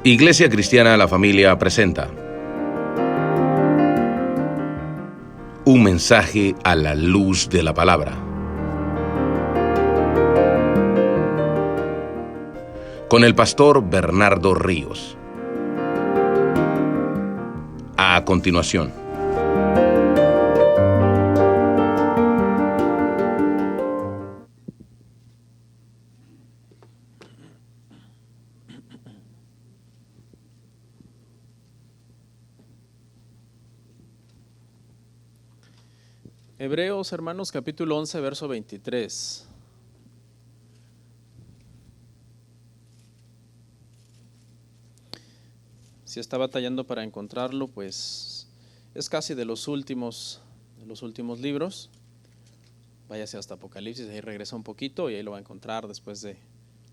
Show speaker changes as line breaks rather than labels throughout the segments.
Iglesia Cristiana La Familia presenta un mensaje a la luz de la palabra. Con el pastor Bernardo Ríos. A continuación.
Hebreos, hermanos, capítulo 11, verso 23. Si está batallando para encontrarlo, pues es casi de los últimos libros. Váyase hasta Apocalipsis, ahí regresa un poquito y ahí lo va a encontrar después de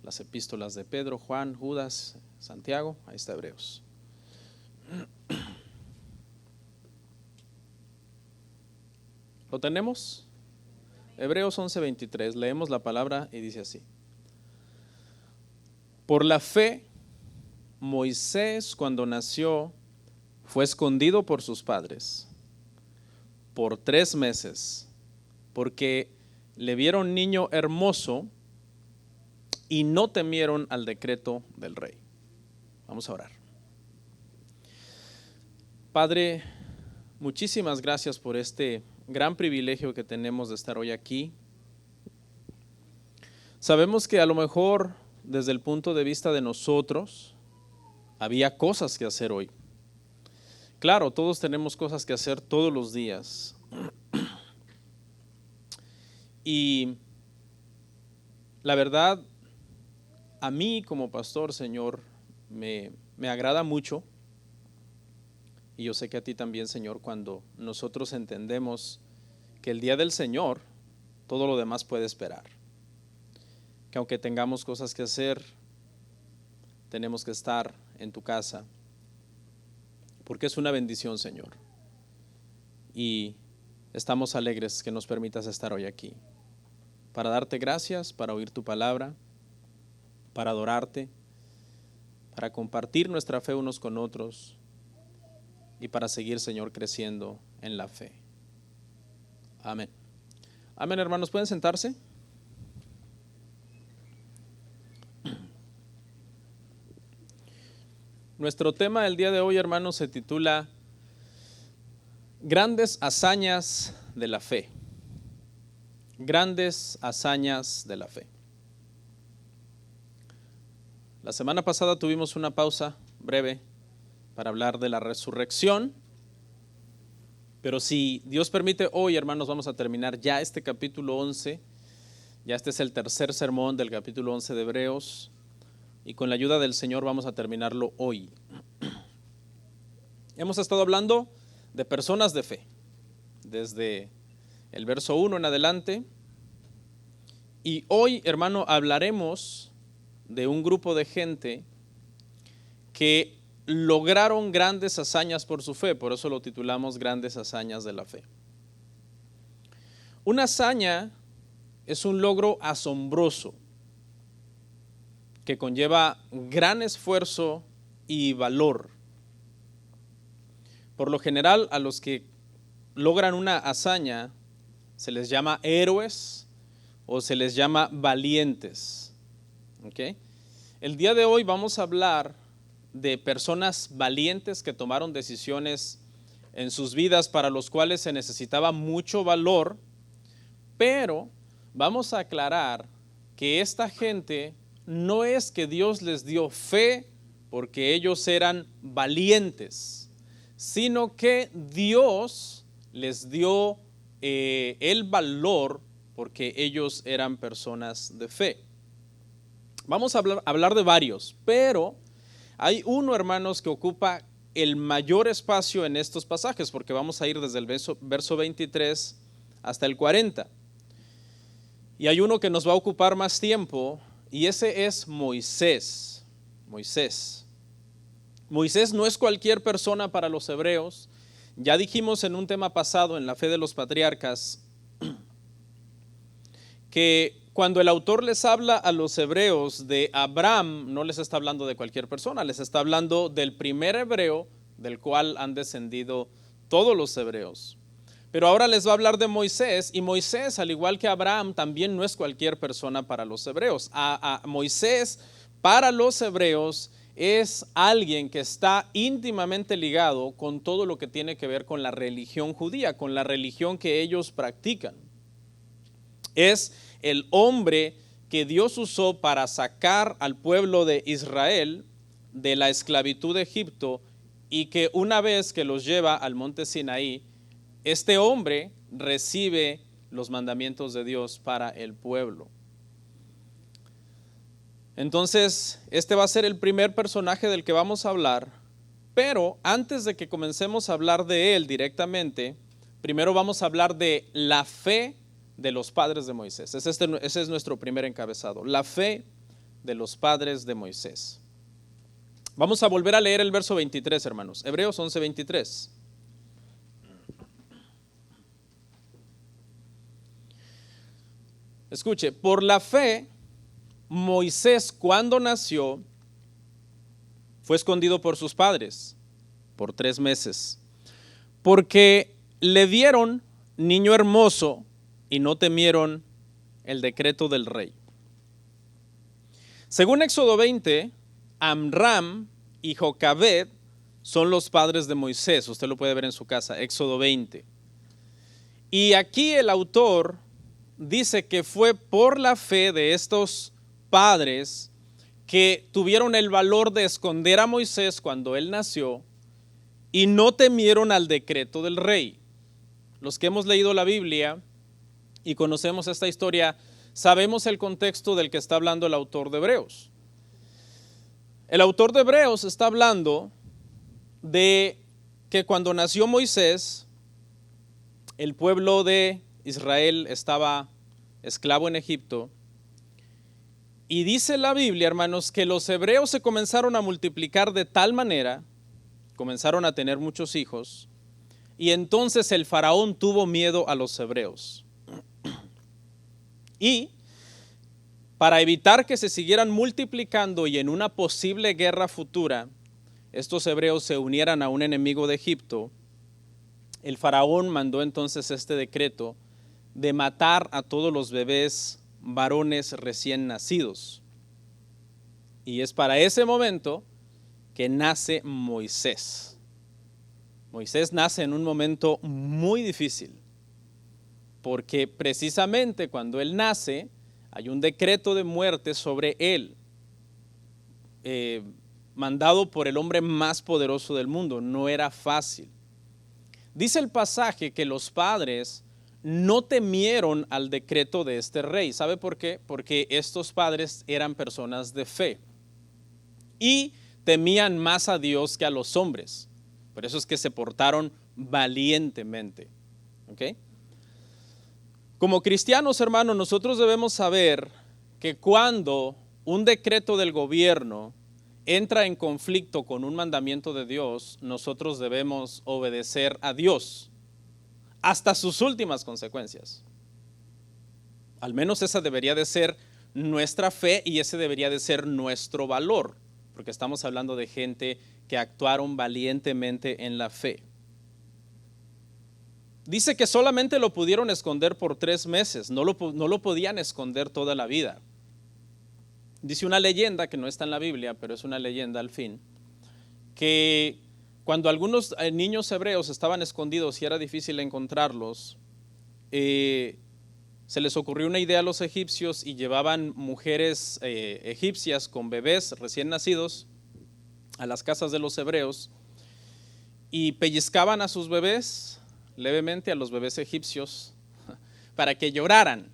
las epístolas de Pedro, Juan, Judas, Santiago. Ahí está Hebreos. ¿Lo tenemos? Hebreos 11:23, leemos la palabra y dice así: por la fe, Moisés, cuando nació, fue escondido por sus padres por 3 meses, porque le vieron niño hermoso y no temieron al decreto del rey. Vamos a orar. Padre, muchísimas gracias por este gran privilegio que tenemos de estar hoy aquí. Sabemos que a lo mejor desde el punto de vista de nosotros había cosas que hacer hoy. Claro, todos tenemos cosas que hacer todos los días. Y la verdad, a mí como pastor, Señor, me agrada mucho. Y yo sé que a ti también, Señor, cuando nosotros entendemos que el día del Señor, todo lo demás puede esperar. Que aunque tengamos cosas que hacer, tenemos que estar en tu casa, porque es una bendición, Señor. Y estamos alegres que nos permitas estar hoy aquí, para darte gracias, para oír tu palabra, para adorarte, para compartir nuestra fe unos con otros, y para seguir, Señor, creciendo en la fe. Amén. Amén, hermanos, ¿pueden sentarse? Nuestro tema del día de hoy, hermanos, se titula Grandes hazañas de la fe. Grandes hazañas de la fe. La semana pasada tuvimos una pausa breve para hablar de la resurrección, pero si Dios permite, hoy, hermanos, vamos a terminar ya este capítulo 11, ya este es el tercer sermón del capítulo 11 de Hebreos, y con la ayuda del Señor vamos a terminarlo hoy. Hemos estado hablando de personas de fe, desde el verso 1 en adelante, y hoy, hermano, hablaremos de un grupo de gente que lograron grandes hazañas por su fe, por eso lo titulamos Grandes hazañas de la fe. Una hazaña es un logro asombroso que conlleva gran esfuerzo y valor. Por lo general, a los que logran una hazaña se les llama héroes o se les llama valientes. ¿Okay? El día de hoy vamos a hablar de personas valientes que tomaron decisiones en sus vidas para los cuales se necesitaba mucho valor, pero vamos a aclarar que esta gente no es que Dios les dio fe porque ellos eran valientes, sino que Dios les dio el valor porque ellos eran personas de fe. Vamos a hablar de varios, pero hay uno, hermanos, que ocupa el mayor espacio en estos pasajes, porque vamos a ir desde el verso 23 hasta el 40. Y hay uno que nos va a ocupar más tiempo, y ese es Moisés. Moisés no es cualquier persona para los hebreos. Ya dijimos en un tema pasado, en la fe de los patriarcas, que cuando el autor les habla a los hebreos de Abraham, no les está hablando de cualquier persona, les está hablando del primer hebreo del cual han descendido todos los hebreos. Pero ahora les va a hablar de Moisés, y Moisés, al igual que Abraham, también no es cualquier persona para los hebreos. Moisés, para los hebreos, es alguien que está íntimamente ligado con todo lo que tiene que ver con la religión judía, con la religión que ellos practican. Es el hombre que Dios usó para sacar al pueblo de Israel de la esclavitud de Egipto, y que una vez que los lleva al monte Sinaí, este hombre recibe los mandamientos de Dios para el pueblo. Entonces, este va a ser el primer personaje del que vamos a hablar, pero antes de que comencemos a hablar de él directamente, primero vamos a hablar de la fe de los padres de Moisés. Ese es nuestro primer encabezado, la fe de los padres de Moisés. Vamos a volver a leer el verso 23, hermanos. Hebreos 11:23. Escuche, por la fe, Moisés, cuando nació, fue escondido por sus padres por 3 meses, porque le vieron niño hermoso y no temieron el decreto del rey. Según Éxodo 20, Amram y Jocabed son los padres de Moisés. Usted lo puede ver en su casa, Éxodo 20. Y aquí el autor dice que fue por la fe de estos padres que tuvieron el valor de esconder a Moisés cuando él nació y no temieron al decreto del rey. Los que hemos leído la Biblia y conocemos esta historia, sabemos el contexto del que está hablando el autor de Hebreos. El autor de Hebreos está hablando de que cuando nació Moisés, el pueblo de Israel estaba esclavo en Egipto, y dice la Biblia, hermanos, que los hebreos se comenzaron a multiplicar de tal manera, comenzaron a tener muchos hijos, y entonces el faraón tuvo miedo a los hebreos. Y para evitar que se siguieran multiplicando y en una posible guerra futura, estos hebreos se unieran a un enemigo de Egipto, el faraón mandó entonces este decreto de matar a todos los bebés varones recién nacidos. Y es para ese momento que nace Moisés. Moisés nace en un momento muy difícil, porque precisamente cuando él nace hay un decreto de muerte sobre él, mandado por el hombre más poderoso del mundo. No era fácil. Dice el pasaje que los padres no temieron al decreto de este rey. ¿Sabe por qué? Porque estos padres eran personas de fe y temían más a Dios que a los hombres. Por eso es que se portaron valientemente. ¿Ok? Como cristianos, hermanos, nosotros debemos saber que cuando un decreto del gobierno entra en conflicto con un mandamiento de Dios, nosotros debemos obedecer a Dios hasta sus últimas consecuencias. Al menos esa debería de ser nuestra fe y ese debería de ser nuestro valor, porque estamos hablando de gente que actuaron valientemente en la fe. Dice que solamente lo pudieron esconder por 3 meses, no lo podían esconder toda la vida. Dice una leyenda que no está en la Biblia, pero es una leyenda al fin, que cuando algunos niños hebreos estaban escondidos y era difícil encontrarlos, se les ocurrió una idea a los egipcios y llevaban mujeres egipcias con bebés recién nacidos a las casas de los hebreos y pellizcaban a sus bebés levemente, a los bebés egipcios, para que lloraran,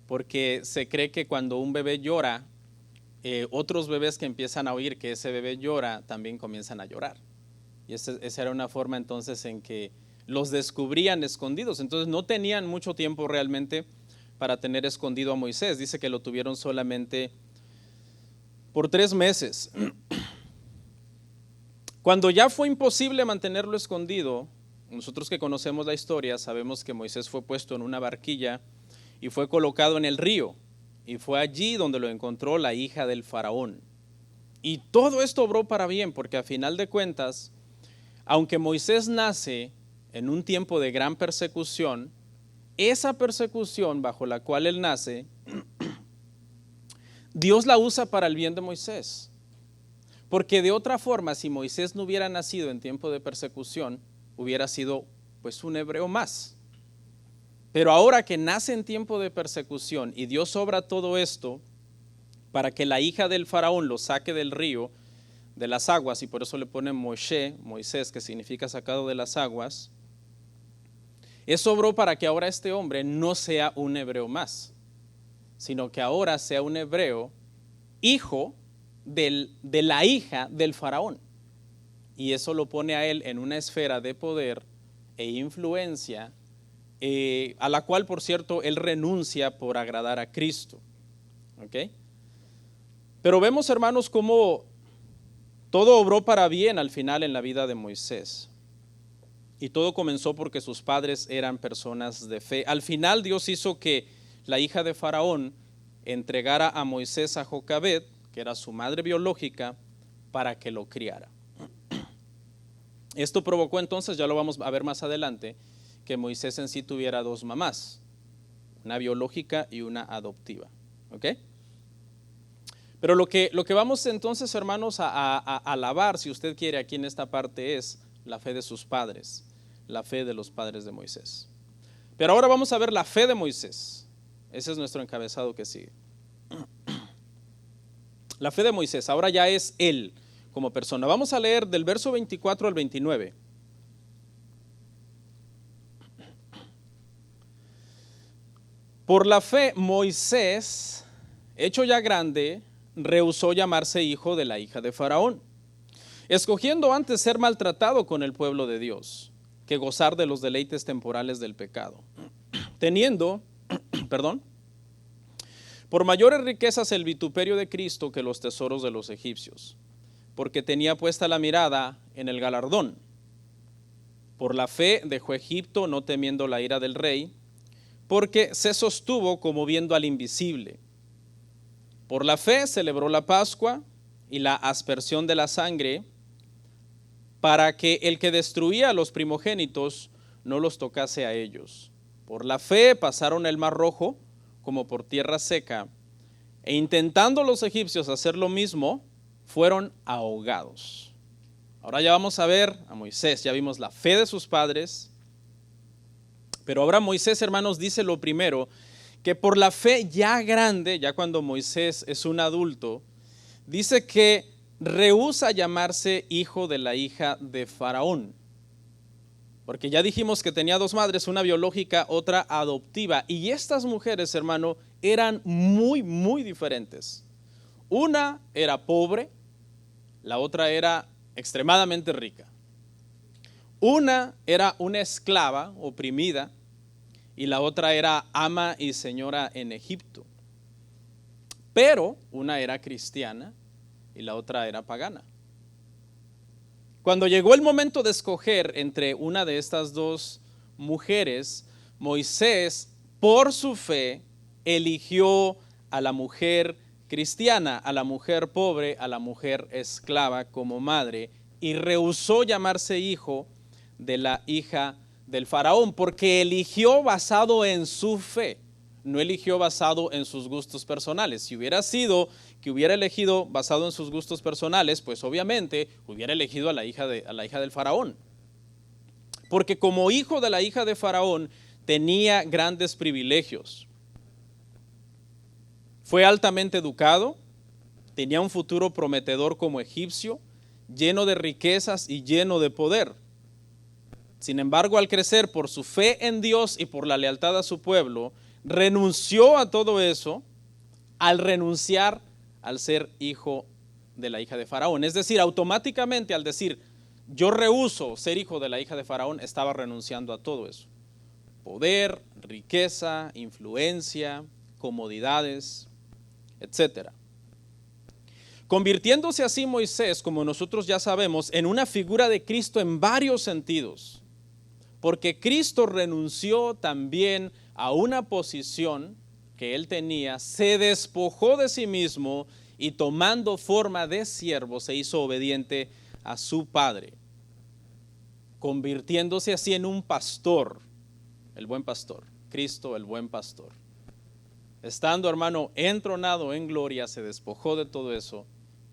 porque se cree que cuando un bebé llora, otros bebés que empiezan a oír que ese bebé llora también comienzan a llorar. Y esa era una forma entonces en que los descubrían escondidos. Entonces no tenían mucho tiempo realmente para tener escondido a Moisés. Dice que lo tuvieron solamente por 3 meses. Cuando ya fue imposible mantenerlo escondido, nosotros que conocemos la historia sabemos que Moisés fue puesto en una barquilla y fue colocado en el río. y fue allí donde lo encontró la hija del faraón. Y todo esto obró para bien, porque a final de cuentas, aunque Moisés nace en un tiempo de gran persecución, esa persecución bajo la cual él nace, Dios la usa para el bien de Moisés. Porque de otra forma, si Moisés no hubiera nacido en tiempo de persecución, hubiera sido pues un hebreo más. Pero ahora que nace en tiempo de persecución y Dios obra todo esto para que la hija del faraón lo saque del río, de las aguas, y por eso le ponen Moshe, Moisés, que significa sacado de las aguas, eso obró para que ahora este hombre no sea un hebreo más, sino que ahora sea un hebreo hijo de la hija del faraón. Y eso lo pone a él en una esfera de poder e influencia, a la cual, por cierto, él renuncia por agradar a Cristo. ¿Okay? Pero vemos, hermanos, cómo todo obró para bien al final en la vida de Moisés. Y todo comenzó porque sus padres eran personas de fe. Al final Dios hizo que la hija de Faraón entregara a Moisés a Jocabed, que era su madre biológica, para que lo criara. Esto provocó entonces, ya lo vamos a ver más adelante, que Moisés en sí tuviera dos mamás, una biológica y una adoptiva. ¿Ok? Pero lo que vamos entonces, hermanos, a alabar, si usted quiere, aquí en esta parte es la fe de sus padres, la fe de los padres de Moisés. Pero ahora vamos a ver la fe de Moisés. Ese es nuestro encabezado que sigue. La fe de Moisés, ahora ya es él como persona. Vamos a leer del verso 24 al 29. Por la fe, Moisés, hecho ya grande, rehusó llamarse hijo de la hija de Faraón, escogiendo antes ser maltratado con el pueblo de Dios, que gozar de los deleites temporales del pecado, teniendo, por mayores riquezas el vituperio de Cristo que los tesoros de los egipcios, porque tenía puesta la mirada en el galardón. Por la fe dejó Egipto, no temiendo la ira del rey, porque se sostuvo como viendo al invisible. Por la fe celebró la Pascua y la aspersión de la sangre, para que el que destruía a los primogénitos no los tocase a ellos. Por la fe pasaron el Mar Rojo como por tierra seca, e intentando los egipcios hacer lo mismo, fueron ahogados. Ahora ya vamos a ver a Moisés, ya vimos la fe de sus padres, pero ahora Moisés, hermanos, dice lo primero, que por la fe ya grande, ya cuando Moisés es un adulto, dice que rehúsa llamarse hijo de la hija de Faraón. Porque ya dijimos que tenía dos madres, una biológica, otra adoptiva. Y estas mujeres, hermano, eran muy, muy diferentes. Una era pobre, la otra era extremadamente rica. Una era una esclava oprimida, y la otra era ama y señora en Egipto. Pero una era cristiana y la otra era pagana. Cuando llegó el momento de escoger entre una de estas dos mujeres, Moisés, por su fe, eligió a la mujer cristiana, a la mujer pobre, a la mujer esclava como madre, y rehusó llamarse hijo de la hija del faraón, porque eligió basado en su fe, no eligió basado en sus gustos personales. Si hubiera sido que hubiera elegido basado en sus gustos personales, pues obviamente hubiera elegido a la hija del faraón, porque como hijo de la hija de faraón tenía grandes privilegios. Fue altamente educado, tenía un futuro prometedor como egipcio, lleno de riquezas y lleno de poder. Sin embargo, al crecer por su fe en Dios y por la lealtad a su pueblo, renunció a todo eso al renunciar al ser hijo de la hija de Faraón. Es decir, automáticamente al decir, yo rehúso ser hijo de la hija de Faraón, estaba renunciando a todo eso. Poder, riqueza, influencia, comodidades, etc. Convirtiéndose así Moisés, como nosotros ya sabemos, en una figura de Cristo en varios sentidos. Porque Cristo renunció también a una posición que él tenía, se despojó de sí mismo y tomando forma de siervo se hizo obediente a su padre, convirtiéndose así en un pastor, el buen pastor, Cristo el buen pastor. Estando, hermano, entronado en gloria, se despojó de todo eso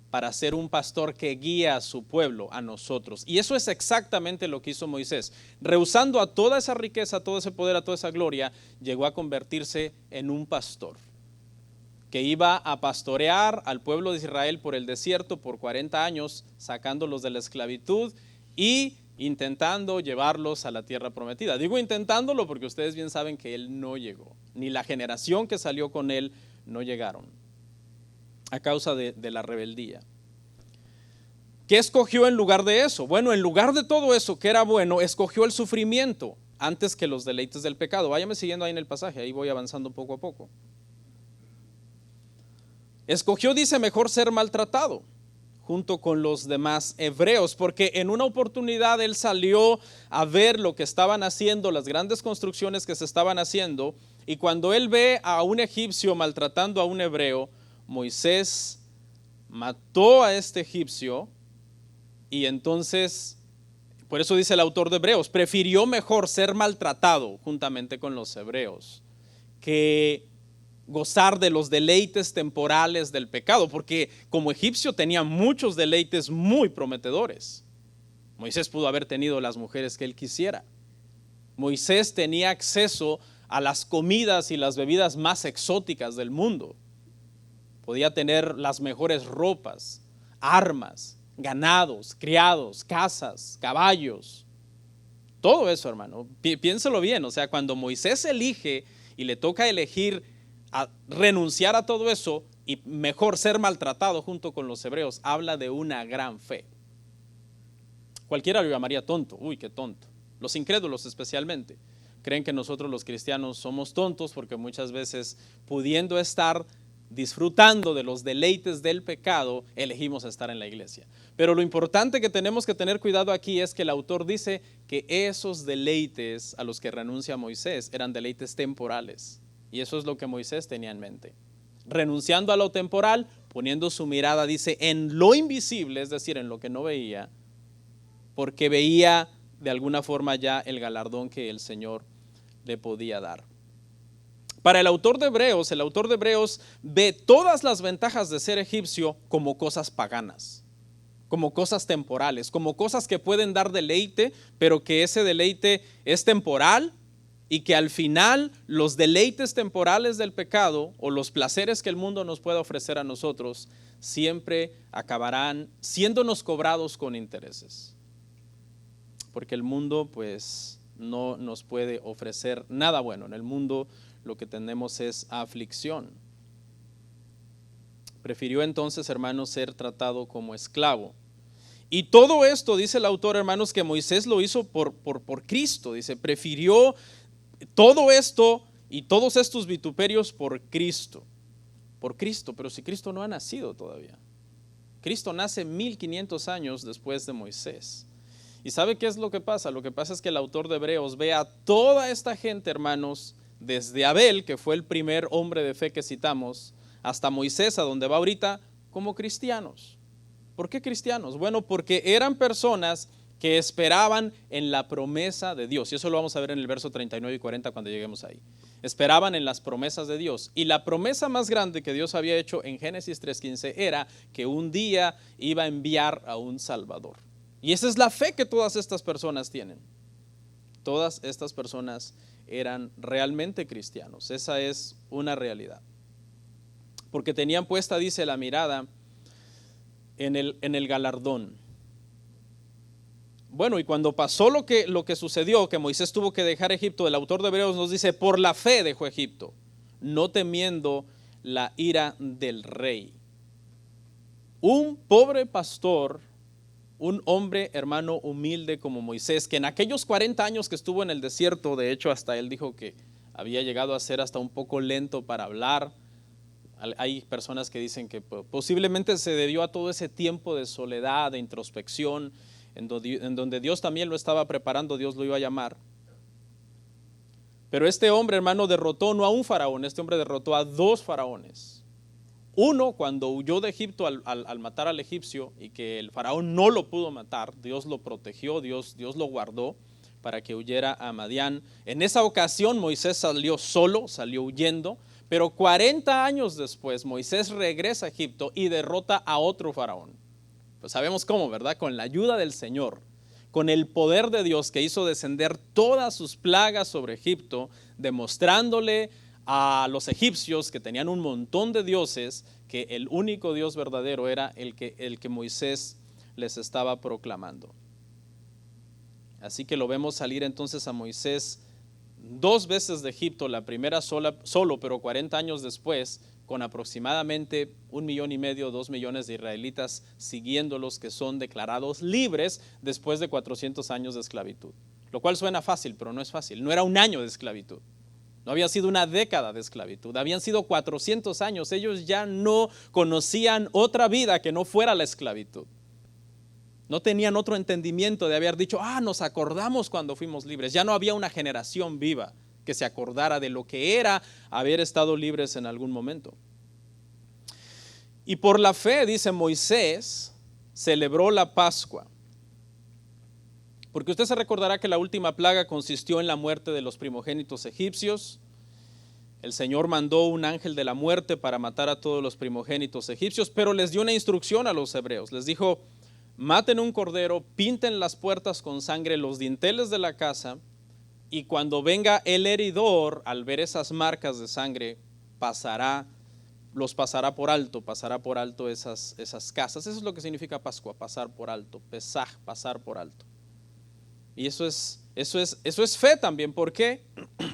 para ser un pastor que guía a su pueblo, a nosotros. Y eso es exactamente lo que hizo Moisés. Rehusando a toda esa riqueza, a todo ese poder, a toda esa gloria, llegó a convertirse en un pastor que iba a pastorear al pueblo de Israel por el desierto por 40 años, sacándolos de la esclavitud y intentando llevarlos a la tierra prometida. Digo intentándolo porque ustedes bien saben que él no llegó, ni la generación que salió con él no llegaron, a causa de la rebeldía. ¿Qué escogió en lugar de eso? Bueno, en lugar de todo eso que era bueno, escogió el sufrimiento antes que los deleites del pecado. Váyame siguiendo ahí en el pasaje, ahí voy avanzando poco a poco. Escogió, dice, mejor ser maltratado junto con los demás hebreos, porque en una oportunidad él salió a ver lo que estaban haciendo, las grandes construcciones que se estaban haciendo, y cuando él ve a un egipcio maltratando a un hebreo, Moisés mató a este egipcio y entonces, por eso dice el autor de Hebreos, prefirió mejor ser maltratado juntamente con los hebreos que gozar de los deleites temporales del pecado, porque como egipcio tenía muchos deleites muy prometedores. Moisés pudo haber tenido las mujeres que él quisiera. Moisés tenía acceso a las comidas y las bebidas más exóticas del mundo. Podía tener las mejores ropas, armas, ganados, criados, casas, caballos. Todo eso, hermano, piénselo bien. O sea, cuando Moisés elige y le toca elegir a renunciar a todo eso y mejor ser maltratado junto con los hebreos, habla de una gran fe. Cualquiera lo llamaría tonto. Uy, qué tonto. Los incrédulos especialmente creen que nosotros los cristianos somos tontos porque muchas veces, pudiendo estar disfrutando de los deleites del pecado, elegimos estar en la iglesia. Pero lo importante que tenemos que tener cuidado aquí es que el autor dice que esos deleites a los que renuncia Moisés eran deleites temporales. Y eso es lo que Moisés tenía en mente. Renunciando a lo temporal, poniendo su mirada, dice, en lo invisible, es decir, en lo que no veía, porque veía de alguna forma ya el galardón que el Señor le podía dar. Para el autor de Hebreos ve todas las ventajas de ser egipcio como cosas paganas, como cosas temporales, como cosas que pueden dar deleite, pero que ese deleite es temporal y que al final los deleites temporales del pecado o los placeres que el mundo nos pueda ofrecer a nosotros siempre acabarán siéndonos cobrados con intereses. Porque el mundo pues no nos puede ofrecer nada bueno. En el mundo lo que tenemos es aflicción. Prefirió entonces, hermanos, ser tratado como esclavo. Y todo esto, dice el autor, hermanos, que Moisés lo hizo por Cristo. Dice, prefirió todo esto y todos estos vituperios por Cristo. Por Cristo, pero si Cristo no ha nacido todavía. Cristo nace 1500 años después de Moisés. ¿Y sabe qué es lo que pasa? Lo que pasa es que el autor de Hebreos ve a toda esta gente, hermanos, desde Abel, que fue el primer hombre de fe que citamos, hasta Moisés, a donde va ahorita, como cristianos. ¿Por qué cristianos? Bueno, porque eran personas que esperaban en la promesa de Dios. Y eso lo vamos a ver en el verso 39 y 40 cuando lleguemos ahí. Esperaban en las promesas de Dios. Y la promesa más grande que Dios había hecho en Génesis 3:15 era que un día iba a enviar a un Salvador. Y esa es la fe que todas estas personas tienen. Todas estas personas eran realmente cristianos. Esa es una realidad. Porque tenían puesta, dice, la mirada en el galardón. Bueno, y cuando pasó lo que sucedió, que Moisés tuvo que dejar Egipto, el autor de Hebreos nos dice, por la fe dejó Egipto, no temiendo la ira del rey. Un pobre pastor, un hombre, hermano, humilde como Moisés, que en aquellos 40 años que estuvo en el desierto, de hecho hasta él dijo que había llegado a ser hasta un poco lento para hablar. Hay personas que dicen que posiblemente se debió a todo ese tiempo de soledad, de introspección, en donde Dios también lo estaba preparando, Dios lo iba a llamar. Pero este hombre, hermano, derrotó no a un faraón, este hombre derrotó a 2 faraones. Uno, cuando huyó de Egipto al matar al egipcio y que el faraón no lo pudo matar, Dios lo protegió, Dios lo guardó para que huyera a Madián. En esa ocasión Moisés salió solo, salió huyendo, pero 40 años después Moisés regresa a Egipto y derrota a otro faraón. Pues sabemos cómo, ¿verdad? Con la ayuda del Señor, con el poder de Dios que hizo descender todas sus plagas sobre Egipto, demostrándole a los egipcios que tenían un montón de dioses, que el único Dios verdadero era el que Moisés les estaba proclamando. Así que lo vemos salir entonces a Moisés 2 veces de Egipto, la primera solo, pero 40 años después, con aproximadamente 1,5 millones, 2 millones de israelitas siguiéndolos, que son declarados libres después de 400 años de esclavitud. Lo cual suena fácil, pero no es fácil. No era un año de esclavitud. No había sido una década de esclavitud, habían sido 400 años. Ellos ya no conocían otra vida que no fuera la esclavitud. No tenían otro entendimiento de haber dicho, nos acordamos cuando fuimos libres. Ya no había una generación viva que se acordara de lo que era haber estado libres en algún momento. Y por la fe, dice Moisés, celebró la Pascua. Porque usted se recordará que la última plaga consistió en la muerte de los primogénitos egipcios. El Señor mandó un ángel de la muerte para matar a todos los primogénitos egipcios, pero les dio una instrucción a los hebreos. Les dijo, maten un cordero, pinten las puertas con sangre, los dinteles de la casa, y cuando venga el heridor, al ver esas marcas de sangre, los pasará por alto esas casas. Eso es lo que significa Pascua, pasar por alto, pesaj, pasar por alto. Y eso es fe también. ¿Por qué?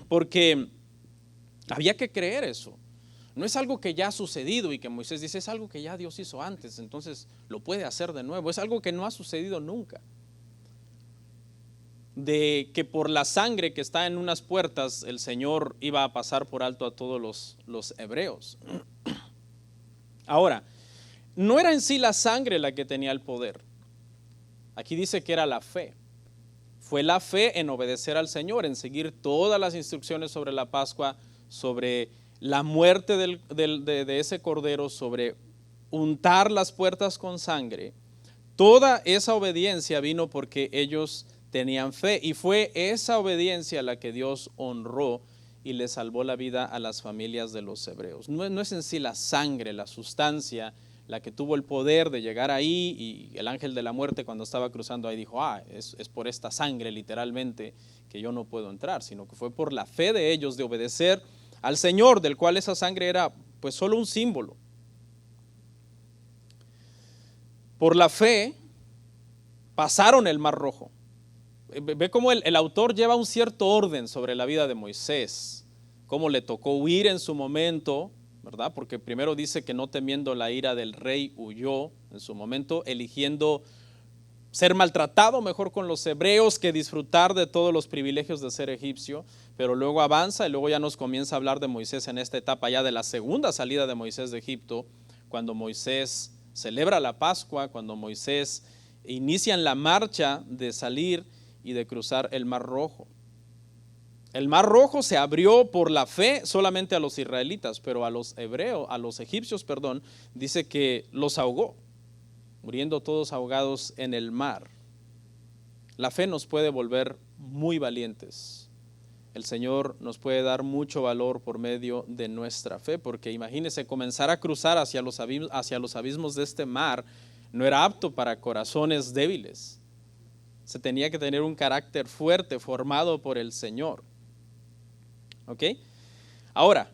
Porque había que creer eso. No es algo que ya ha sucedido y que Moisés dice, es algo que ya Dios hizo antes, entonces lo puede hacer de nuevo. Es algo que no ha sucedido nunca. De que por la sangre que está en unas puertas, el Señor iba a pasar por alto a todos los hebreos. Ahora, no era en sí la sangre la que tenía el poder. Aquí dice que era la fe. Fue la fe en obedecer al Señor, en seguir todas las instrucciones sobre la Pascua, sobre la muerte de ese cordero, sobre untar las puertas con sangre. Toda esa obediencia vino porque ellos tenían fe, y fue esa obediencia la que Dios honró y le salvó la vida a las familias de los hebreos. No es en sí la sangre, la sustancia, la que tuvo el poder de llegar ahí, y el ángel de la muerte cuando estaba cruzando ahí dijo, es por esta sangre literalmente que yo no puedo entrar, sino que fue por la fe de ellos de obedecer al Señor, del cual esa sangre era pues solo un símbolo. Por la fe pasaron el Mar Rojo. Ve cómo el autor lleva un cierto orden sobre la vida de Moisés, cómo le tocó huir en su momento, ¿verdad? Porque primero dice que no temiendo la ira del rey huyó en su momento, eligiendo ser maltratado mejor con los hebreos que disfrutar de todos los privilegios de ser egipcio, pero luego avanza y luego ya nos comienza a hablar de Moisés en esta etapa ya de la segunda salida de Moisés de Egipto, cuando Moisés celebra la Pascua, cuando Moisés inicia la marcha de salir y de cruzar el Mar Rojo. El Mar Rojo se abrió por la fe solamente a los israelitas, pero a los egipcios, dice que los ahogó, muriendo todos ahogados en el mar. La fe nos puede volver muy valientes. El Señor nos puede dar mucho valor por medio de nuestra fe, porque imagínense, comenzar a cruzar hacia los abismos de este mar no era apto para corazones débiles. Se tenía que tener un carácter fuerte, formado por el Señor. ¿Ok? Ahora,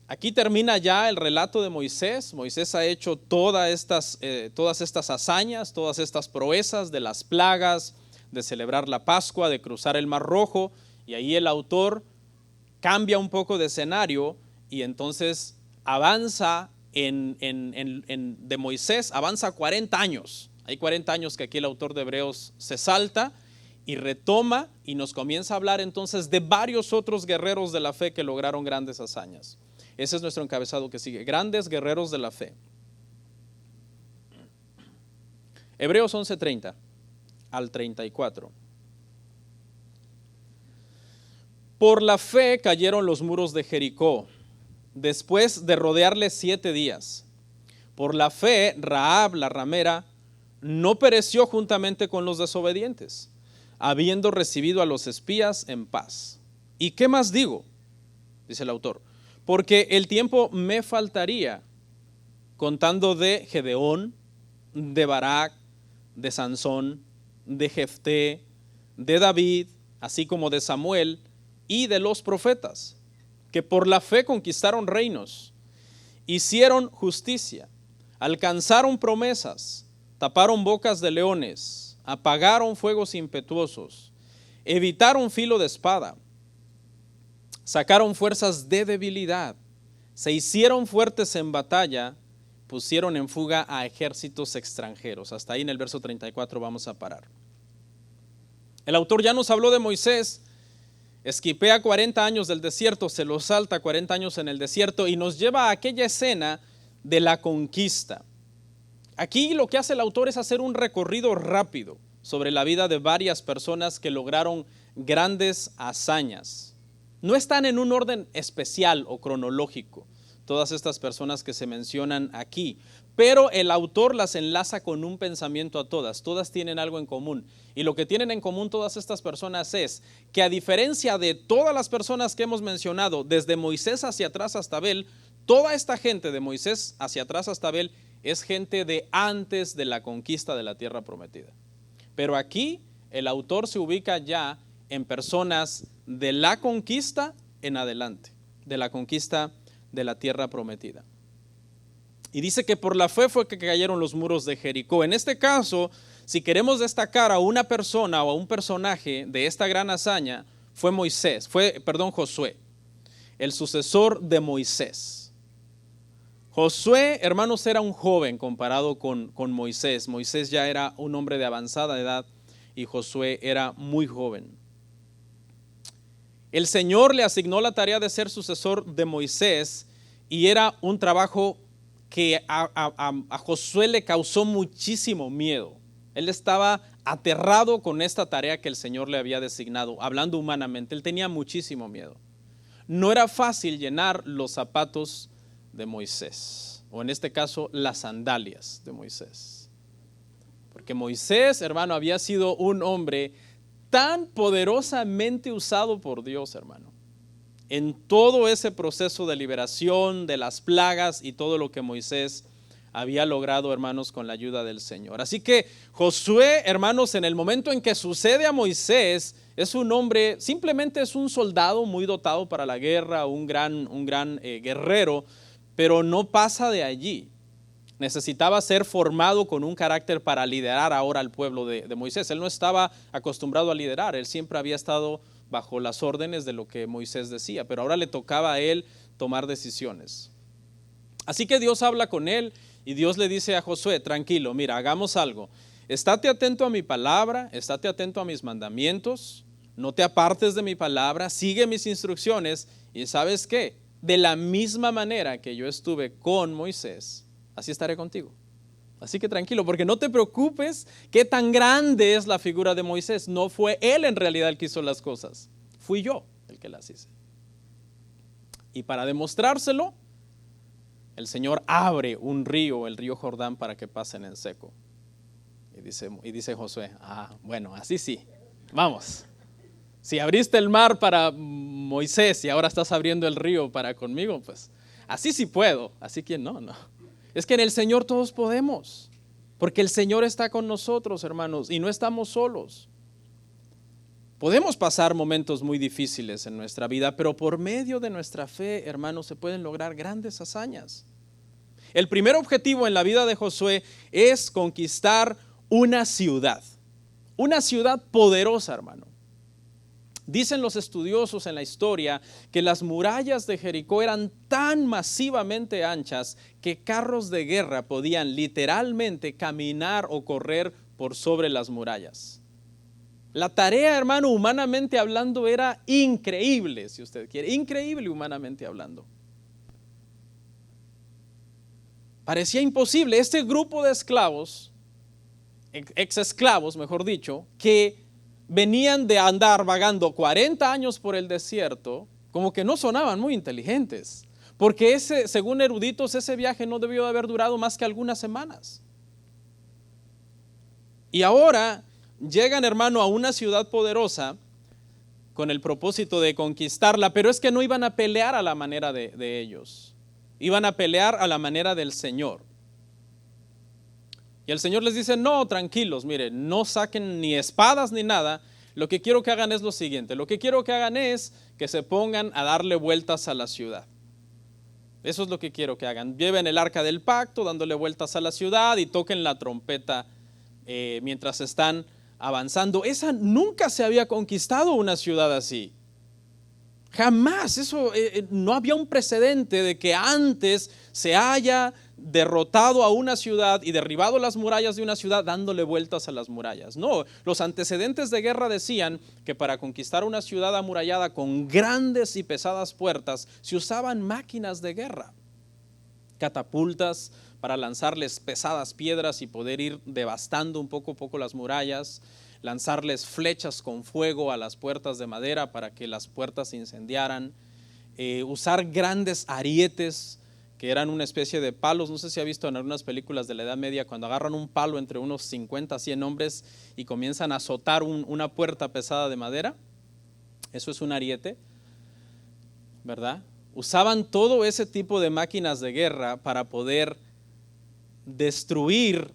aquí termina ya el relato de Moisés. Moisés ha hecho todas estas hazañas, todas estas proezas de las plagas, de celebrar la Pascua, de cruzar el Mar Rojo, y ahí el autor cambia un poco de escenario y entonces avanza de Moisés, avanza 40 años. Hay 40 años que aquí el autor de Hebreos se salta y retoma y nos comienza a hablar entonces de varios otros guerreros de la fe que lograron grandes hazañas. Ese es nuestro encabezado que sigue, grandes guerreros de la fe. Hebreos 11:30 al 34. Por la fe cayeron los muros de Jericó, después de rodearle 7 días. Por la fe, Rahab, la ramera, no pereció juntamente con los desobedientes, habiendo recibido a los espías en paz. ¿Y qué más digo? Dice el autor. Porque el tiempo me faltaría contando de Gedeón, de Barak, de Sansón, de Jefté, de David, así como de Samuel y de los profetas, que por la fe conquistaron reinos, hicieron justicia, alcanzaron promesas, taparon bocas de leones, apagaron fuegos impetuosos, evitaron filo de espada, sacaron fuerzas de debilidad, se hicieron fuertes en batalla, pusieron en fuga a ejércitos extranjeros. Hasta ahí en el verso 34 vamos a parar. El autor ya nos habló de Moisés, esquipea 40 años del desierto, se lo salta 40 años en el desierto y nos lleva a aquella escena de la conquista. Aquí lo que hace el autor es hacer un recorrido rápido sobre la vida de varias personas que lograron grandes hazañas. No están en un orden especial o cronológico, todas estas personas que se mencionan aquí, pero el autor las enlaza con un pensamiento a todas tienen algo en común. Y lo que tienen en común todas estas personas es que a diferencia de todas las personas que hemos mencionado, desde Moisés hacia atrás hasta Abel, toda esta gente de Moisés hacia atrás hasta Abel es gente de antes de la conquista de la tierra prometida. Pero aquí el autor se ubica ya en personas de la conquista en adelante, de la conquista de la tierra prometida. Y dice que por la fe fue que cayeron los muros de Jericó. En este caso, si queremos destacar a una persona o a un personaje de esta gran hazaña, fue Josué, el sucesor de Moisés. Josué, hermanos, era un joven comparado con Moisés. Moisés ya era un hombre de avanzada edad y Josué era muy joven. El Señor le asignó la tarea de ser sucesor de Moisés y era un trabajo que a Josué le causó muchísimo miedo. Él estaba aterrado con esta tarea que el Señor le había designado, hablando humanamente. Él tenía muchísimo miedo. No era fácil llenar los zapatos de Moisés, o en este caso las sandalias de Moisés. Porque Moisés, hermano, había sido un hombre tan poderosamente usado por Dios, hermano, en todo ese proceso de liberación, de las plagas y todo lo que Moisés había logrado, hermanos, con la ayuda del Señor. Así que Josué, hermanos, en el momento en que sucede a Moisés, es un hombre, simplemente es un soldado muy dotado para la guerra, un gran guerrero, pero no pasa de allí. Necesitaba ser formado con un carácter para liderar ahora al pueblo de Moisés. Él no estaba acostumbrado a liderar, él siempre había estado bajo las órdenes de lo que Moisés decía, pero ahora le tocaba a él tomar decisiones. Así que Dios habla con él y Dios le dice a Josué: tranquilo, mira, hagamos algo. Estate atento a mi palabra, estate atento a mis mandamientos, no te apartes de mi palabra, sigue mis instrucciones y ¿sabes qué? De la misma manera que yo estuve con Moisés, así estaré contigo. Así que tranquilo, porque no te preocupes qué tan grande es la figura de Moisés. No fue él en realidad el que hizo las cosas, fui yo el que las hice. Y para demostrárselo, el Señor abre un río, el río Jordán, para que pasen en seco. Y dice Josué: bueno, así sí, vamos. Si abriste el mar para Moisés y ahora estás abriendo el río para conmigo, pues así sí puedo, así que no. Es que en el Señor todos podemos, porque el Señor está con nosotros, hermanos, y no estamos solos. Podemos pasar momentos muy difíciles en nuestra vida, pero por medio de nuestra fe, hermanos, se pueden lograr grandes hazañas. El primer objetivo en la vida de Josué es conquistar una ciudad poderosa, hermano. Dicen los estudiosos en la historia que las murallas de Jericó eran tan masivamente anchas que carros de guerra podían literalmente caminar o correr por sobre las murallas. La tarea, hermano, humanamente hablando, era increíble, si usted quiere, increíble humanamente hablando. Parecía imposible. Este grupo de esclavos, ex esclavos, mejor dicho, que venían de andar vagando 40 años por el desierto, como que no sonaban muy inteligentes. Porque según eruditos, ese viaje no debió de haber durado más que algunas semanas. Y ahora llegan, hermano, a una ciudad poderosa con el propósito de conquistarla, pero es que no iban a pelear a la manera de ellos. Iban a pelear a la manera del Señor. Y el Señor les dice, no, tranquilos, miren, no saquen ni espadas ni nada. Lo que quiero que hagan es lo siguiente. Lo que quiero que hagan es que se pongan a darle vueltas a la ciudad. Eso es lo que quiero que hagan. Lleven el arca del pacto dándole vueltas a la ciudad y toquen la trompeta mientras están avanzando. Esa nunca se había conquistado una ciudad así. Jamás. Eso no había un precedente de que antes se haya derrotado a una ciudad y derribado las murallas de una ciudad dándole vueltas a las murallas. No, los antecedentes de guerra decían que para conquistar una ciudad amurallada con grandes y pesadas puertas se usaban máquinas de guerra, catapultas para lanzarles pesadas piedras y poder ir devastando un poco a poco las murallas, lanzarles flechas con fuego a las puertas de madera para que las puertas se incendiaran, usar grandes arietes que eran una especie de palos. No sé si ha visto en algunas películas de la Edad Media cuando agarran un palo entre unos 50 a 100 hombres y comienzan a azotar una puerta pesada de madera. Eso es un ariete, ¿verdad? Usaban todo ese tipo de máquinas de guerra para poder destruir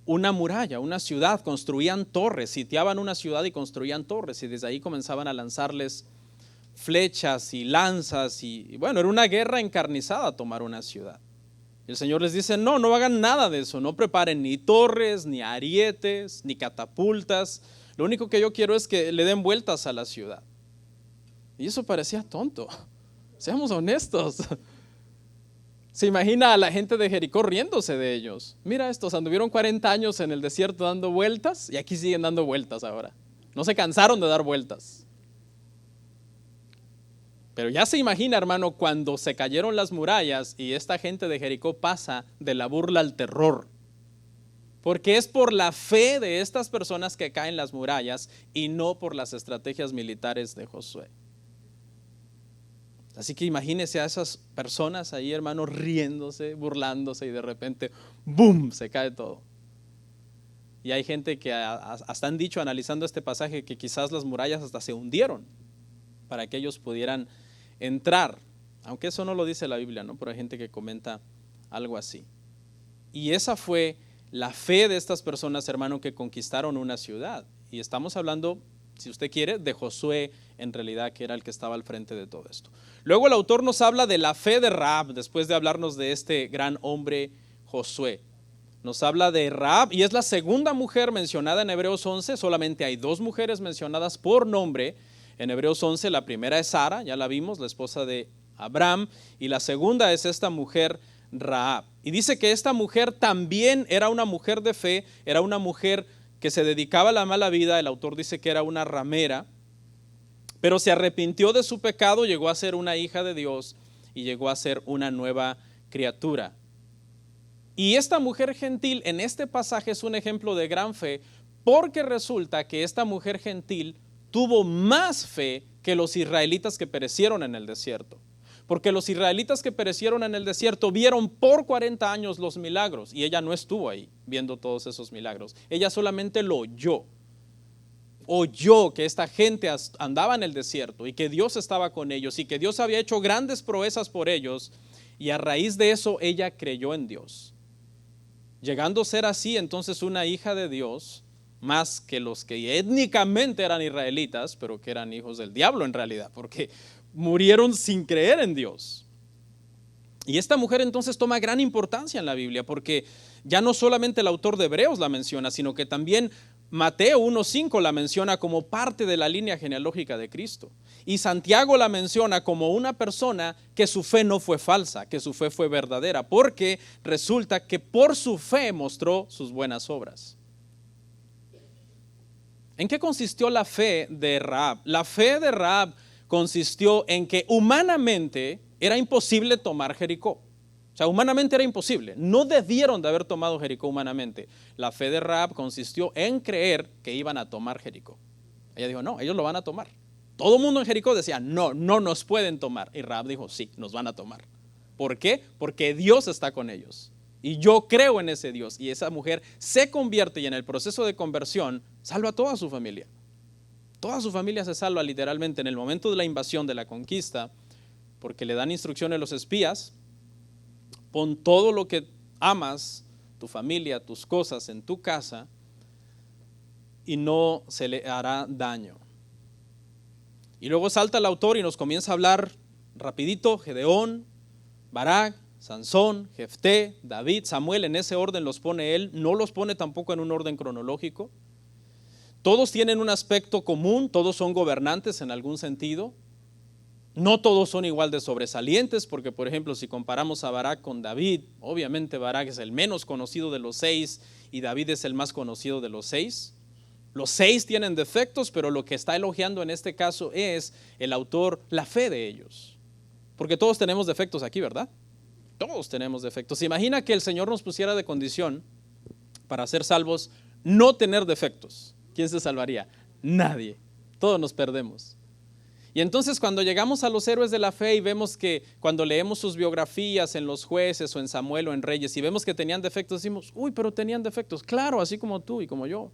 una muralla, una ciudad. Construían torres, sitiaban una ciudad y construían torres, y desde ahí comenzaban a lanzarles flechas y lanzas, y bueno, era una guerra encarnizada tomar una ciudad. Y el Señor les dice, no hagan nada de eso, no preparen ni torres, ni arietes, ni catapultas. Lo único que yo quiero es que le den vueltas a la ciudad. Y eso parecía tonto, seamos honestos. Se imagina a la gente de Jericó riéndose de ellos. Mira, estos anduvieron 40 años en el desierto dando vueltas y aquí siguen dando vueltas ahora. No se cansaron de dar vueltas. Pero ya se imagina, hermano, cuando se cayeron las murallas y esta gente de Jericó pasa de la burla al terror. Porque es por la fe de estas personas que caen las murallas y no por las estrategias militares de Josué. Así que imagínese a esas personas ahí, hermano, riéndose, burlándose, y de repente, ¡boom!, se cae todo. Y hay gente que hasta han dicho, analizando este pasaje, que quizás las murallas hasta se hundieron para que ellos pudieran entrar. Aunque eso no lo dice la Biblia, ¿no? Pero hay gente que comenta algo así. Y esa fue la fe de estas personas, hermano, que conquistaron una ciudad. Y estamos hablando, si usted quiere, de Josué, en realidad, que era el que estaba al frente de todo esto. Luego el autor nos habla de la fe de Rahab, después de hablarnos de este gran hombre Josué. Nos habla de Rahab, y es la segunda mujer mencionada en Hebreos 11. Solamente hay 2 mujeres mencionadas por nombre en Hebreos 11. La primera es Sara, ya la vimos, la esposa de Abraham, y la segunda es esta mujer Rahab. Y dice que esta mujer también era una mujer de fe, era una mujer que se dedicaba a la mala vida. El autor dice que era una ramera, pero se arrepintió de su pecado, llegó a ser una hija de Dios y llegó a ser una nueva criatura. Y esta mujer gentil en este pasaje es un ejemplo de gran fe, porque resulta que esta mujer gentil tuvo más fe que los israelitas que perecieron en el desierto. Porque los israelitas que perecieron en el desierto vieron por 40 años los milagros, y ella no estuvo ahí viendo todos esos milagros. Ella solamente lo oyó que esta gente andaba en el desierto y que Dios estaba con ellos y que Dios había hecho grandes proezas por ellos, y a raíz de eso ella creyó en Dios, llegando a ser así entonces una hija de Dios, más que los que étnicamente eran israelitas, pero que eran hijos del diablo en realidad, porque murieron sin creer en Dios. Y esta mujer entonces toma gran importancia en la Biblia, porque ya no solamente el autor de Hebreos la menciona, sino que también Mateo 1:5 la menciona como parte de la línea genealógica de Cristo. Y Santiago la menciona como una persona que su fe no fue falsa, que su fe fue verdadera, porque resulta que por su fe mostró sus buenas obras. ¿En qué consistió la fe de Rahab? La fe de Rahab consistió en que humanamente era imposible tomar Jericó. O sea, humanamente era imposible. No debieron de haber tomado Jericó humanamente. La fe de Rahab consistió en creer que iban a tomar Jericó. Ella dijo, no, ellos lo van a tomar. Todo el mundo en Jericó decía, no, no nos pueden tomar. Y Rahab dijo, sí, nos van a tomar. ¿Por qué? Porque Dios está con ellos. Y yo creo en ese Dios. Y esa mujer se convierte y en el proceso de conversión salva a toda su familia. Toda su familia se salva literalmente en el momento de la invasión, de la conquista, porque le dan instrucciones a los espías. Pon todo lo que amas, tu familia, tus cosas en tu casa y no se le hará daño. Y luego salta el autor y nos comienza a hablar rapidito, Gedeón, Barak, Sansón, Jefté, David, Samuel, en ese orden los pone él, no los pone tampoco en un orden cronológico. Todos tienen un aspecto común, todos son gobernantes en algún sentido. No todos son igual de sobresalientes, porque por ejemplo si comparamos a Barak con David, obviamente Barak es el menos conocido de los 6 y David es el más conocido de los 6. Los 6 tienen defectos, pero lo que está elogiando en este caso es el autor, la fe de ellos. Porque todos tenemos defectos aquí, ¿verdad? Todos tenemos defectos. ¿Se imagina que el Señor nos pusiera de condición para ser salvos no tener defectos? ¿Quién se salvaría? Nadie. Todos nos perdemos. Y entonces cuando llegamos a los héroes de la fe y vemos que cuando leemos sus biografías en los jueces o en Samuel o en Reyes y vemos que tenían defectos, decimos, uy, pero tenían defectos. Claro, así como tú y como yo.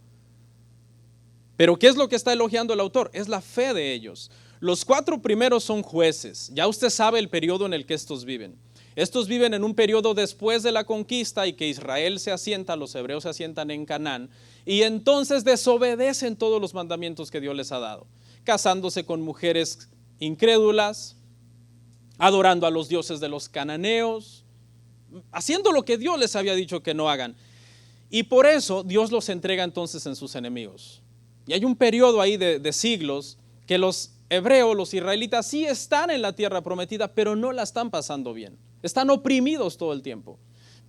Pero ¿qué es lo que está elogiando el autor? Es la fe de ellos. Los 4 primeros son jueces. Ya usted sabe el periodo en el que estos viven. Estos viven en un periodo después de la conquista y que Israel se asienta, los hebreos se asientan en Canaán y entonces desobedecen todos los mandamientos que Dios les ha dado, casándose con mujeres incrédulas, adorando a los dioses de los cananeos, haciendo lo que Dios les había dicho que no hagan. Y por eso Dios los entrega entonces en sus enemigos. Y hay un periodo ahí de siglos que los hebreos, los israelitas, sí están en la tierra prometida, pero no la están pasando bien. Están oprimidos todo el tiempo.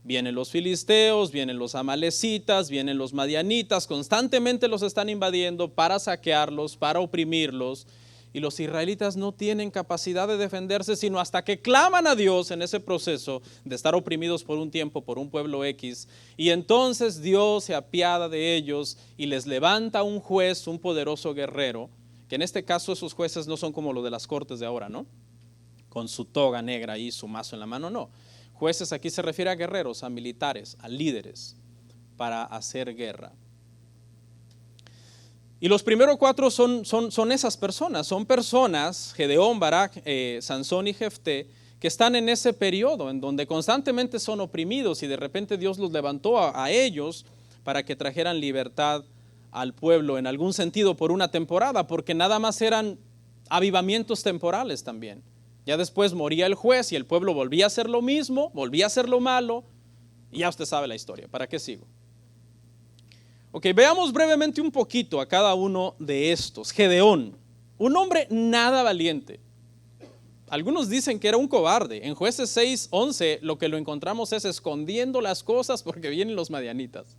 Vienen los filisteos, vienen los amalecitas, vienen los madianitas, constantemente los están invadiendo para saquearlos, para oprimirlos. Y los israelitas no tienen capacidad de defenderse, sino hasta que claman a Dios en ese proceso de estar oprimidos por un tiempo, por un pueblo X. Y entonces Dios se apiada de ellos y les levanta un juez, un poderoso guerrero, que en este caso esos jueces no son como los de las cortes de ahora, ¿no? Con su toga negra y su mazo en la mano, no. Jueces aquí se refiere a guerreros, a militares, a líderes para hacer guerra. Y los primeros 4 son esas personas, son personas, Gedeón, Barak, Sansón y Jefté, que están en ese periodo en donde constantemente son oprimidos y de repente Dios los levantó a ellos para que trajeran libertad al pueblo en algún sentido por una temporada, porque nada más eran avivamientos temporales también. Ya después moría el juez y el pueblo volvía a hacer lo mismo, volvía a hacer lo malo, y ya usted sabe la historia. ¿Para qué sigo? Ok, veamos brevemente un poquito a cada uno de estos. Gedeón, un hombre nada valiente. Algunos dicen que era un cobarde. En Jueces 6:11 lo que lo encontramos es escondiendo las cosas porque vienen los madianitas.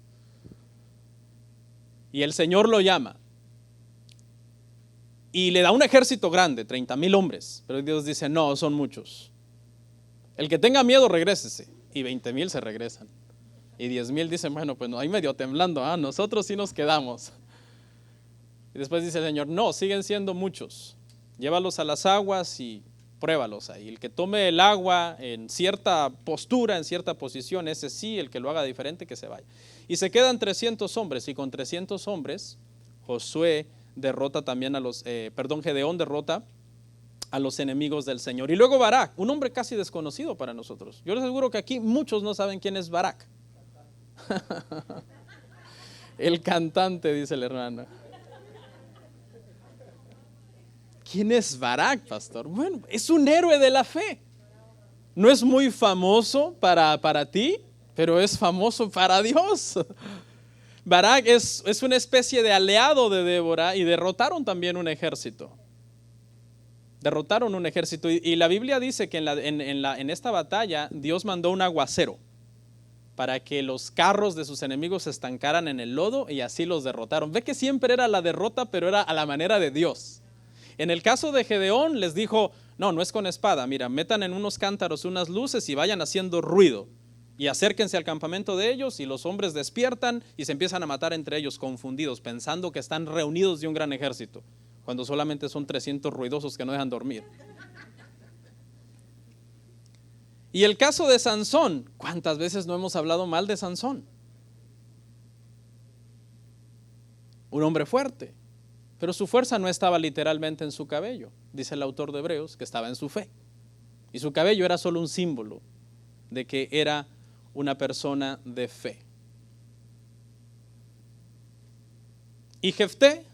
Y el Señor lo llama. Y le da un ejército grande, 30,000 hombres. Pero Dios dice, no, son muchos. El que tenga miedo, regrésese. Y 20,000 se regresan. Y 10,000 dicen, bueno, pues no, ahí medio temblando, nosotros sí nos quedamos. Y después dice el Señor, no, siguen siendo muchos. Llévalos a las aguas y pruébalos ahí. El que tome el agua en cierta postura, en cierta posición, ese sí, el que lo haga diferente, que se vaya. Y se quedan 300 hombres. Y con 300 hombres, Gedeón derrota a los enemigos del Señor. Y luego Barak, un hombre casi desconocido para nosotros. Yo les aseguro que aquí muchos no saben quién es Barak. El cantante, dice el hermano. ¿Quién es Barak, pastor? Bueno, es un héroe de la fe. No es muy famoso para ti, pero es famoso para Dios. Barak es una especie de aliado de Débora y derrotaron también un ejército. Derrotaron un ejército y la Biblia dice que en esta batalla Dios mandó un aguacero para que los carros de sus enemigos se estancaran en el lodo y así los derrotaron. Ve que siempre era la derrota, pero era a la manera de Dios. En el caso de Gedeón les dijo, no es con espada, mira, metan en unos cántaros unas luces y vayan haciendo ruido. Y acérquense al campamento de ellos y los hombres despiertan y se empiezan a matar entre ellos confundidos, pensando que están reunidos de un gran ejército, cuando solamente son 300 ruidosos que no dejan dormir. Y el caso de Sansón, ¿cuántas veces no hemos hablado mal de Sansón? Un hombre fuerte, pero su fuerza no estaba literalmente en su cabello, dice el autor de Hebreos, que estaba en su fe. Y su cabello era solo un símbolo de que era una persona de fe. Y Jefté,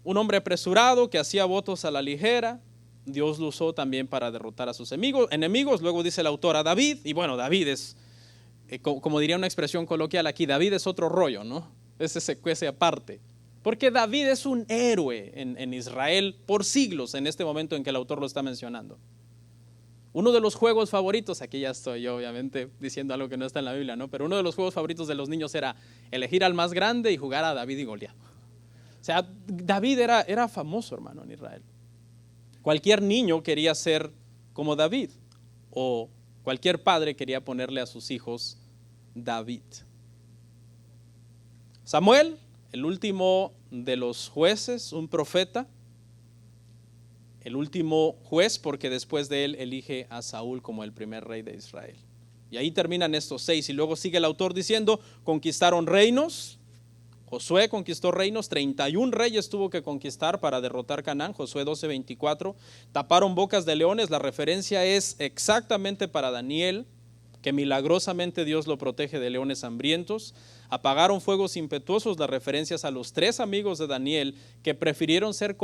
un hombre apresurado que hacía votos a la ligera, Dios lo usó también para derrotar a sus enemigos. Luego dice el autor a David, y bueno, David es, como diría una expresión coloquial aquí, David es otro rollo, ¿no? Ese aparte. Porque David es un héroe en Israel por siglos en este momento en que el autor lo está mencionando. Uno de los juegos favoritos, aquí ya estoy yo obviamente diciendo algo que no está en la Biblia, ¿no? Pero uno de los juegos favoritos de los niños era elegir al más grande y jugar a David y Goliat. O sea, David era famoso, hermano, en Israel. Cualquier niño quería ser como David, o cualquier padre quería ponerle a sus hijos David. Samuel, el último de los jueces, un profeta, el último juez, porque después de él elige a Saúl como el primer rey de Israel. Y ahí terminan estos 6, y luego sigue el autor diciendo, conquistaron reinos. Josué conquistó reinos, 31 reyes tuvo que conquistar para derrotar Canaán, Josué 12:24. Taparon bocas de leones, la referencia es exactamente para Daniel, que milagrosamente Dios lo protege de leones hambrientos. Apagaron fuegos impetuosos, las referencias a los 3 amigos de Daniel que prefirieron ser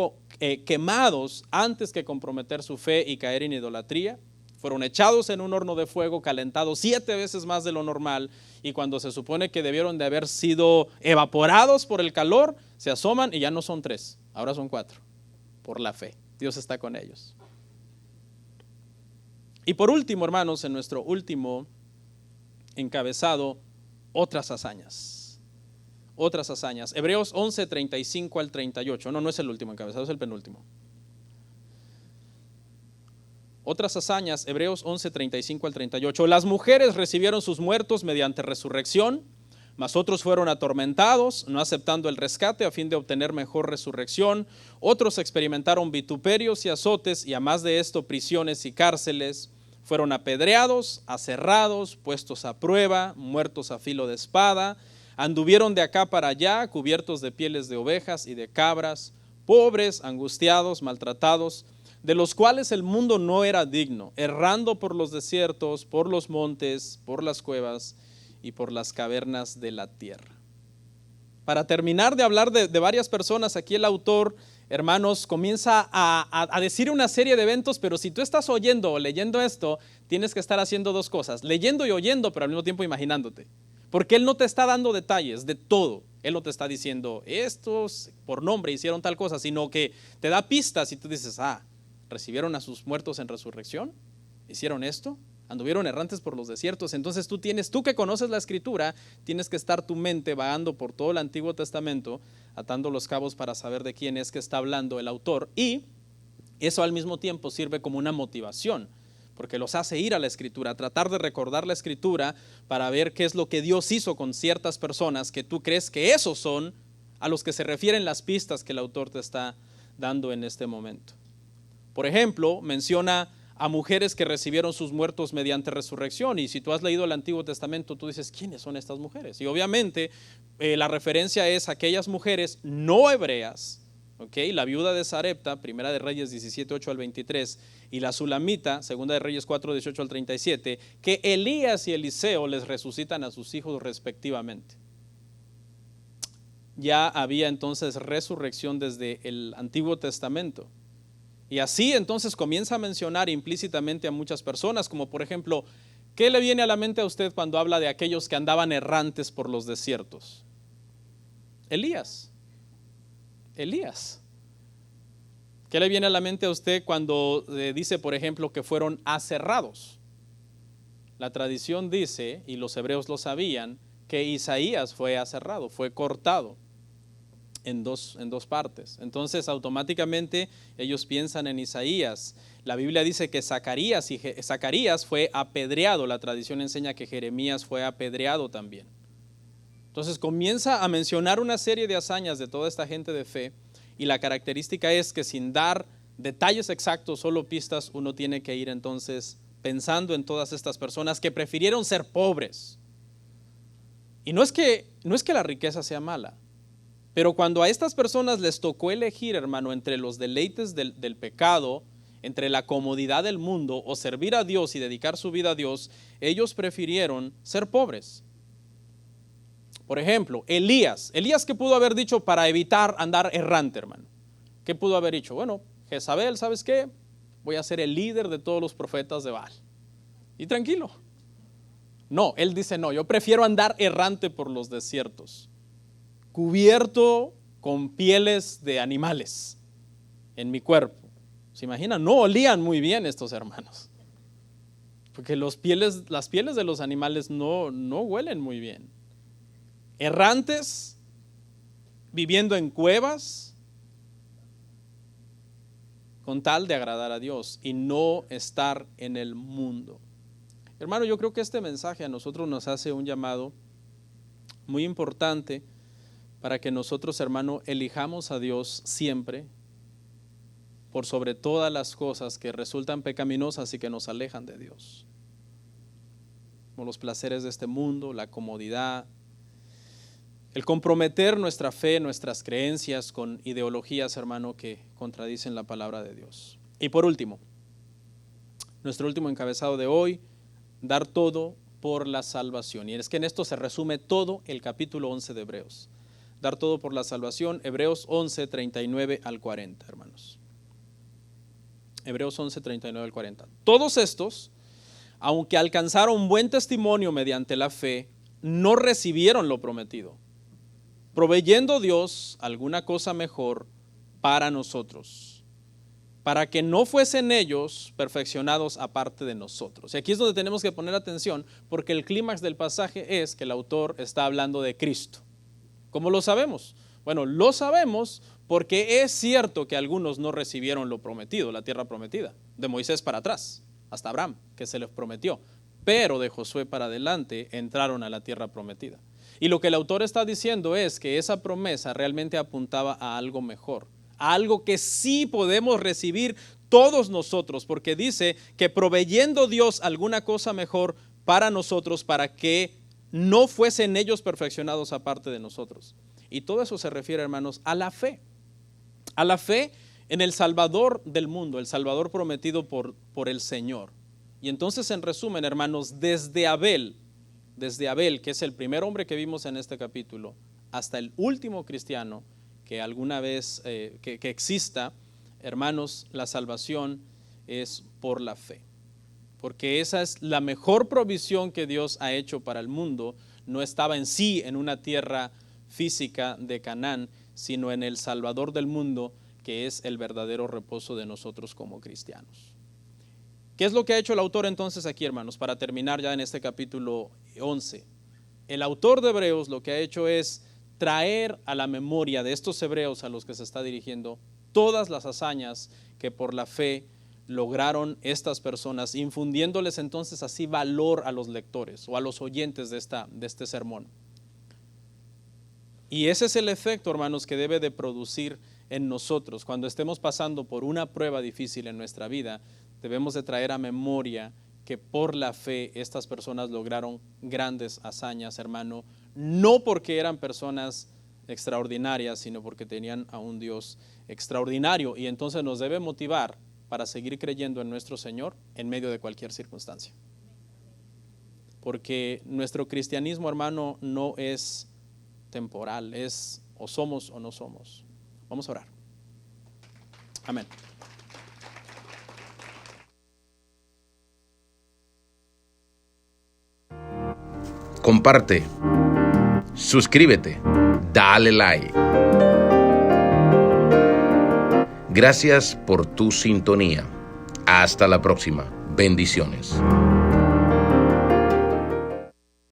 quemados antes que comprometer su fe y caer en idolatría. Fueron echados en un horno de fuego calentado 7 veces más de lo normal, y cuando se supone que debieron de haber sido evaporados por el calor, se asoman y ya no son 3, ahora son 4, por la fe. Dios está con ellos. Y por último, hermanos, en nuestro último encabezado, otras hazañas. Otras hazañas. Hebreos 11, 35 al 38. No es el último encabezado, es el penúltimo. Otras hazañas, Hebreos 11, 35 al 38. Las mujeres recibieron sus muertos mediante resurrección, mas otros fueron atormentados, no aceptando el rescate a fin de obtener mejor resurrección. Otros experimentaron vituperios y azotes, y a más de esto prisiones y cárceles. Fueron apedreados, aserrados, puestos a prueba, muertos a filo de espada. Anduvieron de acá para allá, cubiertos de pieles de ovejas y de cabras, pobres, angustiados, maltratados, de los cuales el mundo no era digno, errando por los desiertos, por los montes, por las cuevas y por las cavernas de la tierra. Para terminar de hablar de varias personas, aquí el autor, hermanos, comienza a decir una serie de eventos, pero si tú estás oyendo o leyendo esto, tienes que estar haciendo 2 cosas, leyendo y oyendo, pero al mismo tiempo imaginándote. Porque él no te está dando detalles de todo. Él no te está diciendo, estos por nombre hicieron tal cosa, sino que te da pistas y tú dices, ¿recibieron a sus muertos en resurrección? ¿Hicieron esto? ¿Anduvieron errantes por los desiertos? Entonces tú que conoces la escritura, tienes que estar tu mente vagando por todo el Antiguo Testamento, atando los cabos para saber de quién es que está hablando el autor, y eso al mismo tiempo sirve como una motivación, porque los hace ir a la escritura, tratar de recordar la escritura para ver qué es lo que Dios hizo con ciertas personas que tú crees que esos son a los que se refieren las pistas que el autor te está dando en este momento. Por ejemplo, menciona a mujeres que recibieron sus muertos mediante resurrección, y si tú has leído el Antiguo Testamento, tú dices, ¿quiénes son estas mujeres? Y obviamente la referencia es a aquellas mujeres no hebreas, ¿okay? La viuda de Sarepta, Primera de Reyes 17, 8 al 23, y la Sulamita, Segunda de Reyes 4, 18 al 37, que Elías y Eliseo les resucitan a sus hijos respectivamente. Ya había entonces resurrección desde el Antiguo Testamento. Y así entonces comienza a mencionar implícitamente a muchas personas, como por ejemplo, ¿qué le viene a la mente a usted cuando habla de aquellos que andaban errantes por los desiertos? Elías. ¿Qué le viene a la mente a usted cuando dice, por ejemplo, que fueron aserrados? La tradición dice, y los hebreos lo sabían, que Isaías fue aserrado, fue cortado. en dos partes. Entonces automáticamente ellos piensan en Isaías. La Biblia dice que Zacarías fue apedreado. La tradición enseña que Jeremías fue apedreado también. Entonces comienza a mencionar una serie de hazañas de toda esta gente de fe, y la característica es que sin dar detalles exactos, solo pistas, uno tiene que ir entonces pensando en todas estas personas que prefirieron ser pobres. Y no es que la riqueza sea mala, pero cuando a estas personas les tocó elegir, hermano, entre los deleites del pecado, entre la comodidad del mundo o servir a Dios y dedicar su vida a Dios, ellos prefirieron ser pobres. Por ejemplo, Elías, ¿qué pudo haber dicho para evitar andar errante, hermano? ¿Qué pudo haber dicho? Bueno, Jezabel, ¿sabes qué? Voy a ser el líder de todos los profetas de Baal. Y tranquilo. No, él dice, no, yo prefiero andar errante por los desiertos, cubierto con pieles de animales en mi cuerpo. ¿Se imaginan? No olían muy bien estos hermanos, porque las pieles de los animales no huelen muy bien. Errantes, viviendo en cuevas, con tal de agradar a Dios y no estar en el mundo. Hermano, yo creo que este mensaje a nosotros nos hace un llamado muy importante para que nosotros, hermano, elijamos a Dios siempre por sobre todas las cosas que resultan pecaminosas y que nos alejan de Dios, como los placeres de este mundo, la comodidad, el comprometer nuestra fe, nuestras creencias con ideologías, hermano, que contradicen la palabra de Dios. Y por último, nuestro último encabezado de hoy, dar todo por la salvación. Y es que en esto se resume todo el capítulo 11 de Hebreos. Dar todo por la salvación, Hebreos 11, 39 al 40, hermanos. Hebreos 11, 39 al 40. Todos estos, aunque alcanzaron buen testimonio mediante la fe, no recibieron lo prometido, proveyendo Dios alguna cosa mejor para nosotros, para que no fuesen ellos perfeccionados aparte de nosotros. Y aquí es donde tenemos que poner atención, porque el clímax del pasaje es que el autor está hablando de Cristo. ¿Cómo lo sabemos? Bueno, lo sabemos porque es cierto que algunos no recibieron lo prometido, la tierra prometida, de Moisés para atrás, hasta Abraham, que se les prometió, pero de Josué para adelante entraron a la tierra prometida. Y lo que el autor está diciendo es que esa promesa realmente apuntaba a algo mejor, a algo que sí podemos recibir todos nosotros, porque dice que proveyendo Dios alguna cosa mejor para nosotros, para que no fuesen ellos perfeccionados aparte de nosotros. Y todo eso se refiere, hermanos, a la fe en el Salvador del mundo, el Salvador prometido por el Señor. Y entonces, en resumen, hermanos, desde Abel, que es el primer hombre que vimos en este capítulo, hasta el último cristiano que alguna vez que exista, hermanos, la salvación es por la fe. Porque esa es la mejor provisión que Dios ha hecho para el mundo. No estaba en sí en una tierra física de Canaán, sino en el Salvador del mundo, que es el verdadero reposo de nosotros como cristianos. ¿Qué es lo que ha hecho el autor entonces aquí, hermanos? Para terminar ya en este capítulo 11. El autor de Hebreos lo que ha hecho es traer a la memoria de estos hebreos a los que se está dirigiendo todas las hazañas que por la fe lograron estas personas, infundiéndoles entonces así valor a los lectores o a los oyentes de este sermón. Y ese es el efecto, hermanos, que debe de producir en nosotros cuando estemos pasando por una prueba difícil en nuestra vida. Debemos de traer a memoria que por la fe estas personas lograron grandes hazañas, hermano, no porque eran personas extraordinarias, sino porque tenían a un Dios extraordinario, y entonces nos debe motivar para seguir creyendo en nuestro Señor en medio de cualquier circunstancia. Porque nuestro cristianismo, hermano, no es temporal, es o somos o no somos. Vamos a orar. Amén.
Comparte, suscríbete, dale like. Gracias por tu sintonía. Hasta la próxima. Bendiciones.